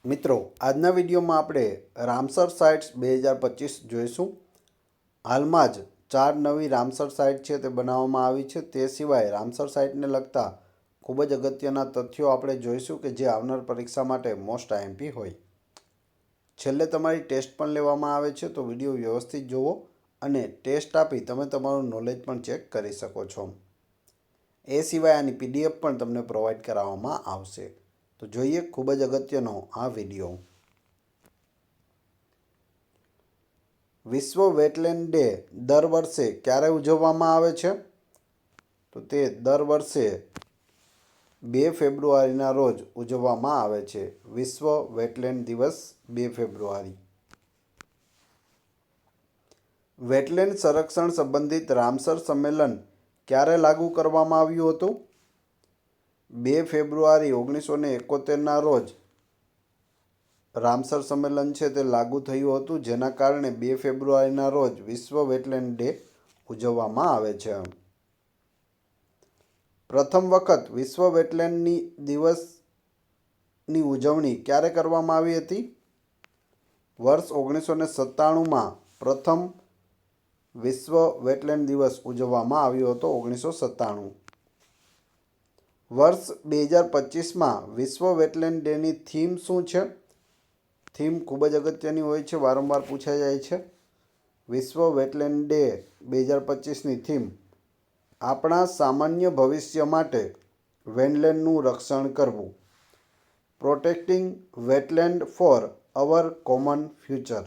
મિત્રો, આજના વિડીયોમાં આપણે રામસર સાઇટ્સ 2025 જોઈશું. હાલમાં જ 4 નવી રામસર સાઇટ છે તે બનાવવામાં આવી છે. તે સિવાય રામસર સાઇટને લગતા ખૂબ જ અગત્યના તથ્યો આપણે જોઈશું કે જે આવનાર પરીક્ષા માટે મોસ્ટ આઈએમપી હોય. છેલ્લે તમારી ટેસ્ટ પણ લેવામાં આવે છે, તો વિડીયો વ્યવસ્થિત જુઓ અને ટેસ્ટ આપી તમે તમારું નોલેજ પણ ચેક કરી શકો છો. એ સિવાય આની પીડીએફ પણ તમને પ્રોવાઈડ કરાવવામાં આવશે. તો જોઈએ ખૂબ જ અગત્યનો આ વિડીયો. વિશ્વ વેટલેન્ડ ડે દર વર્ષે ક્યારે ઉજવવામાં આવે છે? તો તે દર વર્ષે 2 ફેબ્રુઆરીના રોજ ઉજવવામાં આવે છે. વિશ્વ વેટલેન્ડ દિવસ 2 ફેબ્રુઆરી. વેટલેન્ડ સંરક્ષણ સંબંધિત રામસર સંમેલન ક્યારે લાગુ કરવામાં આવ્યું હતું? 2 ફેબ્રુઆરી 1971ના રોજ રામસર સંમેલન છે તે લાગુ થયું હતું, જેના કારણે 2 ફેબ્રુઆરીના રોજ વિશ્વ વેટલેન્ડ ડે ઉજવવામાં આવે છે. પ્રથમ વખત વિશ્વ વેટલેન્ડ દિવસની ઉજવણી ક્યારે કરવામાં આવી હતી? વર્ષ 1997માં પ્રથમ વિશ્વ વેટલેન્ડ દિવસ ઉજવવામાં આવ્યો હતો. 1997. વર્ષ 2025માં વિશ્વ વેટલેન્ડ ડેની થીમ શું છે? થીમ ખૂબ જ અગત્યની હોય છે, વારંવાર પૂછાઈ જાય છે. વિશ્વ વેટલેન્ડ ડે 2025ની થીમ આપણા સામાન્ય ભવિષ્ય માટે વેટલેન્ડનું રક્ષણ કરવું. પ્રોટેક્ટિંગ વેટલેન્ડ ફોર અવર કોમન ફ્યુચર.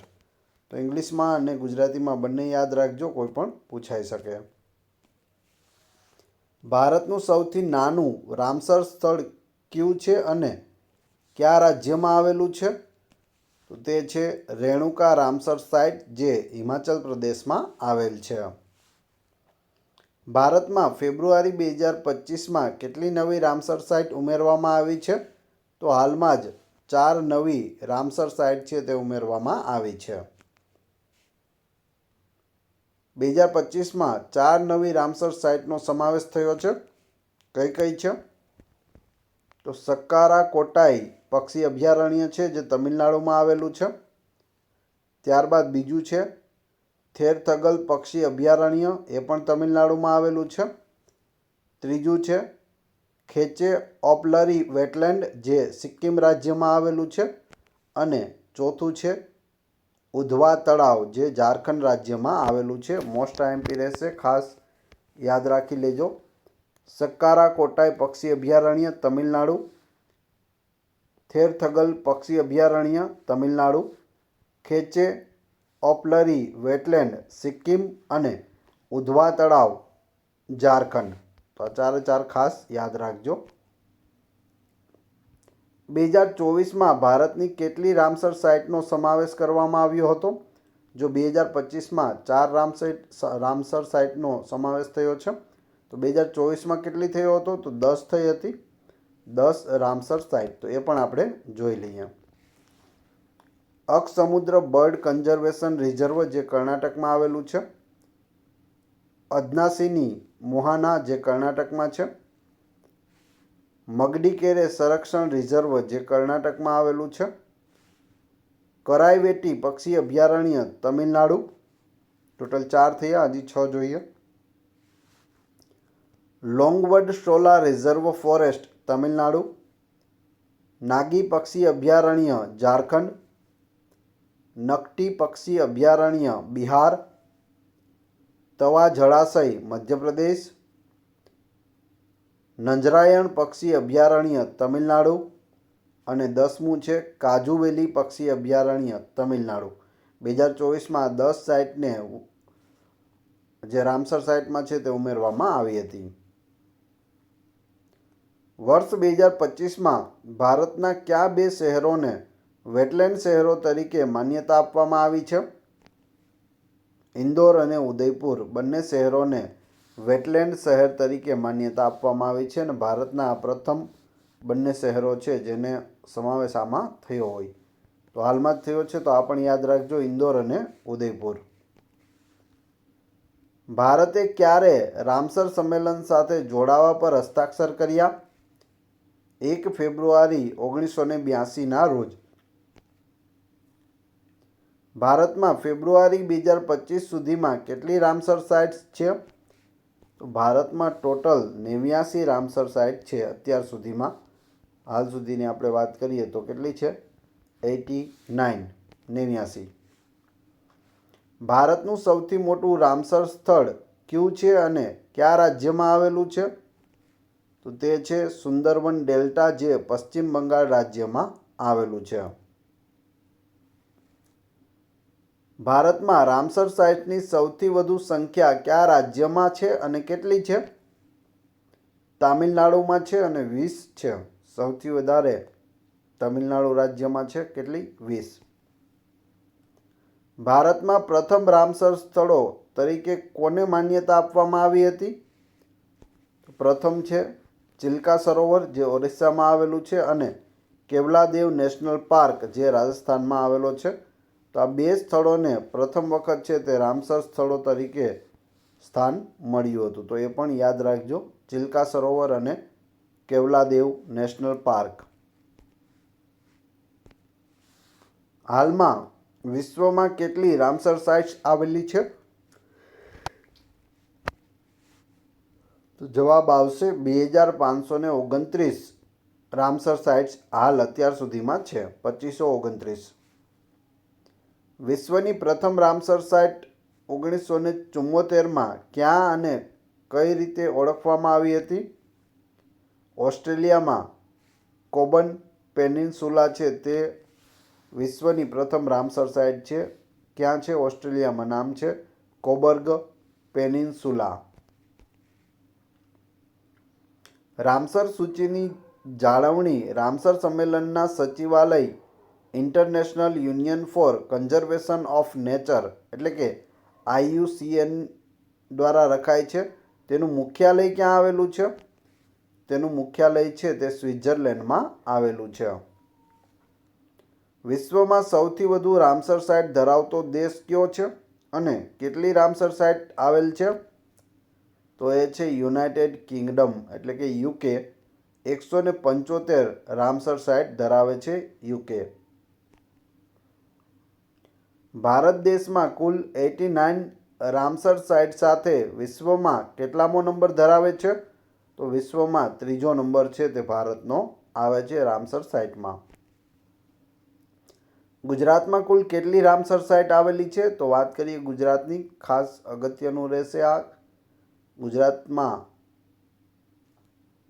તો ઇંગ્લિશમાં અને ગુજરાતીમાં બંને યાદ રાખજો, કોઈ પણ પૂછાઈ શકે. ભારતનું સૌથી નાનું રામસર સ્થળ કયું છે અને કયા રાજ્યમાં આવેલું છે? તો તે છે રેણુકા રામસર સાઇટ, જે હિમાચલ પ્રદેશમાં આવેલ છે. ભારતમાં ફેબ્રુઆરી 2025માં કેટલી નવી રામસર સાઇટ ઉમેરવામાં આવી છે? તો હાલમાં જ 4 નવી રામસર સાઇટ છે તે ઉમેરવામાં આવી છે. 2025માં 4 નવી રામસર સાઇટનો સમાવેશ થયો છે. કઈ કઈ છે? તો સક્કારા કોટાઈ પક્ષી અભયારણ્ય છે, જે તમિલનાડુમાં આવેલું છે. ત્યારબાદ બીજું છે થેરથગલ પક્ષી અભયારણ્ય, એ પણ તમિલનાડુમાં આવેલું છે. ત્રીજું છે ખેચે ઓપલરી વેટલેન્ડ, જે સિક્કિમ રાજ્યમાં આવેલું છે. અને ચોથું છે ઉધવા તળાવ, જે ઝારખંડ રાજ્યમાં આવેલું છે. મોસ્ટ આઈએમપી રહેશે, ખાસ યાદ રાખી લેજો. સક્કારા કોટાઈ પક્ષી અભયારણ્ય તમિલનાડુ, થેરથગલ પક્ષી અભયારણ્ય તમિલનાડુ, ખેચે ઓપલરી વેટલેન્ડ સિક્કિમ અને ઉધવા તળાવ ઝારખંડ. તો આ 4 ખાસ યાદ રાખજો. 2024માં ભારતની કેટલી રામસર સાઇટનો સમાવેશ કરવામાં આવ્યો હતો? જો 2025માં 4 રામસર સાઇટનો સમાવેશ થયો છે, તો 2024માં કેટલી થયો હતો? તો 10 થઈ હતી. 10 રામસર સાઇટ. તો એ પણ આપણે જોઈ લઈએ. અકસમુદ્ર બર્ડ કન્ઝર્વેશન રિઝર્વ, જે કર્ણાટકમાં આવેલું છે. અદનાસીની મોહાના, જે કર્ણાટકમાં છે. મગડીકેરે સંરક્ષણ રિઝર્વ, જે કર્ણાટકમાં આવેલું છે. કરાઈવેટી પક્ષી અભયારણ્ય તમિલનાડુ. ટોટલ 4 થયા, હજી 6 જોઈએ. લોંગવડ શોલા રિઝર્વ ફોરેસ્ટ તમિલનાડુ. નાગી પક્ષી અભયારણ્ય ઝારખંડ. નકટી પક્ષી અભયારણ્ય બિહાર. તવા જળાશય મધ્યપ્રદેશ. નંજરાયણ પક્ષી અભયારણ્ય તમિલનાડુ. અને 10મું છે કાજુવેલી પક્ષી અભયારણ્ય તમિલનાડુ. 2024માં 10 સાઇટને જે રામસર સાઇટમાં છે તે ઉમેરવામાં આવી હતી. વર્ષ 2025માં ભારતના કયા 2 શહેરોને વેટલેન્ડ શહેરો તરીકે માન્યતા આપવામાં આવી છે? ઇન્દોર અને ઉદયપુર બંને શહેરોને વેટલેન્ડ શહેર તરીકે માન્યતા આપવામાં આવી છે. અને ભારતના પ્રથમ બંને શહેરો છે જેને સમાવેશ આમાં થયો હોય. તો હાલમાં જ થયો છે, તો આ પણ યાદ રાખજો, ઇન્દોર અને ઉદયપુર. ભારતે ક્યારે રામસર સંમેલન સાથે જોડાવા પર હસ્તાક્ષર કર્યા? 1 ફેબ્રુઆરી 1982ના રોજ. ભારતમાં ફેબ્રુઆરી 2025 સુધીમાં કેટલી રામસર સાઇટ્સ છે? તો ભારતમાં ટોટલ 89 રામસર સાઇટ છે અત્યાર સુધીમાં. હાલ સુધીની આપણે વાત કરીએ તો કેટલી છે? 89. ભારતનું સૌથી મોટું રામસર સ્થળ કયું છે અને કયા રાજ્યમાં આવેલું છે? તો તે છે સુંદરવન ડેલ્ટા, જે પશ્ચિમ બંગાળ રાજ્યમાં આવેલું છે. ભારતમાં રામસર સાઇટની સૌથી વધુ સંખ્યા કયા રાજ્યમાં છે અને કેટલી છે? તામિલનાડુમાં છે અને 20 છે. સૌથી વધારે તમિલનાડુ રાજ્યમાં છે. કેટલી? 20. ભારતમાં પ્રથમ રામસર સ્થળો તરીકે કોને માન્યતા આપવામાં આવી હતી? પ્રથમ છે ચિલ્કા સરોવર, જે ઓરિસ્સામાં આવેલું છે, અને કેવલાદેવ નેશનલ પાર્ક, જે રાજસ્થાનમાં આવેલો છે. તો આ બે સ્થળોને પ્રથમ વખત છે તે રામસર સ્થળો તરીકે સ્થાન મળ્યું હતું. તો એ પણ યાદ રાખજો, ચિલ્કા સરોવર અને કેવલાદેવ નેશનલ પાર્ક. હાલમાં વિશ્વમાં કેટલી રામસર સાઇટ્સ આવેલી છે? તો જવાબ આવશે 2529 રામસર સાઇટ્સ હાલ અત્યાર સુધીમાં છે. 2529. વિશ્વની પ્રથમ રામસર સાઇટ 1974માં ક્યાં અને કઈ રીતે ઓળખવામાં આવી હતી? ઓસ્ટ્રેલિયામાં કોબન પેનિન્સુલા છે તે વિશ્વની પ્રથમ રામસર સાઇટ છે. ક્યાં છે? ઓસ્ટ્રેલિયામાં. નામ છે કોબર્ગ પેનિન્સુલા. રામસર સૂચિની જાળવણી રામસર સંમેલનના સચિવાલય international union for conservation of nature એટલે કે IUCN દ્વારા રખાય છે. તેનું મુખ્યાલય ક્યાં આવેલું છે? તેનું મુખ્યાલય છે તે સ્વિટ્ઝરલેન્ડમાં આવેલું છે. વિશ્વમાં સૌથી વધુ રામસર સાઇટ ધરાવતો દેશ કયો છે અને કેટલી રામસર સાઇટ આવેલ છે? તો એ છે યુનાઇટેડ કિંગડમ એટલે કે UK. 175 રામસર સાઇટ ધરાવે છે UK. ભારત દેશમાં કુલ 89 રામસર સાઇટ સાથે વિશ્વમાં કેટલામો નંબર ધરાવે છે? તો વિશ્વમાં 3જો નંબર છે તે ભારતનો આવે છે રામસર સાઇટમાં. ગુજરાતમાં કુલ કેટલી રામસર સાઇટ આવેલી છે? તો વાત કરીએ ગુજરાતની, ખાસ અગત્યનું રહેશે આ. ગુજરાતમાં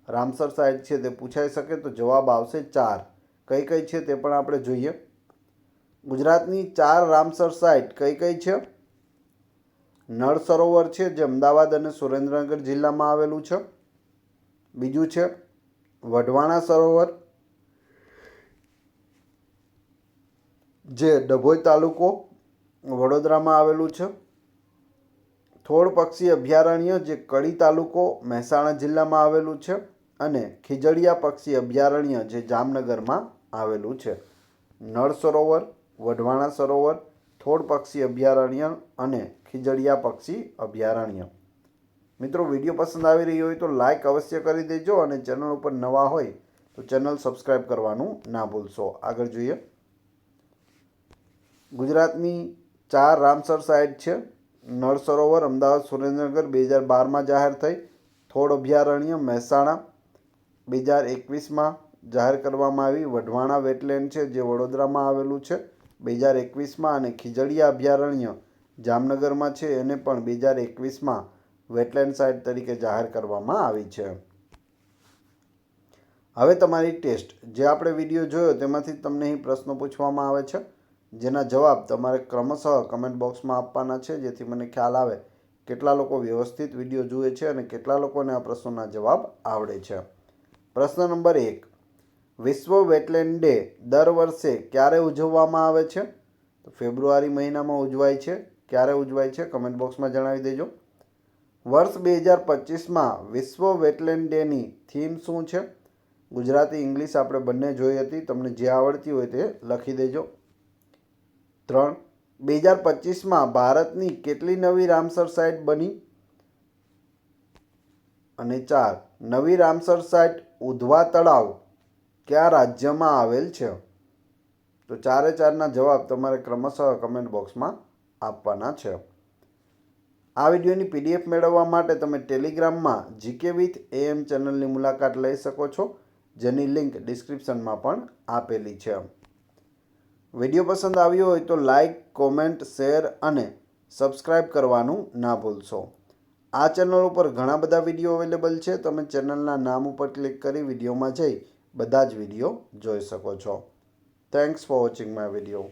રામસર સાઇટ છે તે પૂછાઈ શકે તો જવાબ આવશે 4. કઈ કઈ છે તે પણ આપણે જોઈએ. ગુજરાતની 4 રામસર સાઇટ કઈ કઈ છે? નળ સરોવર છે, જે અમદાવાદ અને સુરેન્દ્રનગર જિલ્લામાં આવેલું છે. બીજું છે વઢવાણા સરોવર, જે ડભોઈ તાલુકો વડોદરામાં આવેલું છે. થોળ પક્ષી અભયારણ્ય, જે કડી તાલુકો મહેસાણા જિલ્લામાં આવેલું છે. અને ખીજડીયા પક્ષી અભયારણ્ય, જે જામનગરમાં આવેલું છે. નળ સરોવર, વઢવાણા સરોવર, થોળ પક્ષી અભયારણ્ય અને ખીજડીયા પક્ષી અભયારણ્ય. મિત્રો, વિડીયો પસંદ આવી રહ્યો હોય તો લાઈક અવશ્ય કરી દેજો અને ચેનલ ઉપર નવા હોય તો ચેનલ સબસ્ક્રાઈબ કરવાનું ના ભૂલશો. આગળ જોઈએ. ગુજરાતની 4 રામસર સાઇટ છે. નળ સરોવર અમદાવાદ સુરેન્દ્રનગર 2012માં જાહેર થઈ. થોળ અભયારણ્ય મહેસાણા 2021માં જાહેર કરવામાં આવી. વઢવાણા વેટલેન્ડ છે, જે વડોદરામાં આવેલું છે 2021માં. અને ખીજડીયા અભયારણ્ય જામનગરમાં છે, એને પણ 2021માં વેટલેન્ડ સાઇટ તરીકે જાહેર કરવામાં આવી છે. હવે તમારી ટેસ્ટ, જે આપણે વિડીયો જોયો તેમાંથી તમને અહીં પ્રશ્નો પૂછવામાં આવે છે, જેના જવાબ તમારે ક્રમશઃ કમેન્ટ બોક્સમાં આપવાના છે, જેથી મને ખ્યાલ આવે કેટલા લોકો વ્યવસ્થિત વિડીયો જુએ છે અને કેટલા લોકોને આ પ્રશ્નોના જવાબ આવડે છે. પ્રશ્ન નંબર 1. વિશ્વ વેટલેન્ડ ડે દર વર્ષે ક્યારે ઉજવવામાં આવે છે? તો ફેબ્રુઆરી મહિનામાં ઉજવાય છે. ક્યારે ઉજવાય છે? કમેન્ટ બોક્સમાં જણાવી દેજો. વર્ષ 2025માં વિશ્વ વેટલેન્ડ ડેની થીમ શું છે? ગુજરાતી ઇંગ્લિશ આપણે બંને જોઈ હતી. તમને જે આવડતી હોય તે લખી દેજો. 3. 2025માં ભારતની કેટલી નવી રામસર સાઇટ બની? અને 4. નવી રામસર સાઇટ ઉધવા તળાવ કયા રાજ્યમાં આવેલ છે? તો 4 જવાબ તમારે ક્રમશઃ કમેન્ટ બોક્સમાં આપવાના છે. આ વિડીયોની PDF મેળવવા માટે તમે ટેલિગ્રામમાં જીકે વિથ AM ચેનલની મુલાકાત લઈ શકો છો, જેની લિંક ડિસ્ક્રિપ્શનમાં પણ આપેલી છે. વિડીયો પસંદ આવ્યો હોય તો લાઇક, કોમેન્ટ, શેર અને સબસ્ક્રાઈબ કરવાનું ના ભૂલશો. આ ચેનલ ઉપર ઘણા બધા વિડીયો અવેલેબલ છે. તમે ચેનલના નામ ઉપર ક્લિક કરી વિડીયોમાં જઈ બધા જ વિડીયો જોઈ શકો છો. Thanks for watching my video.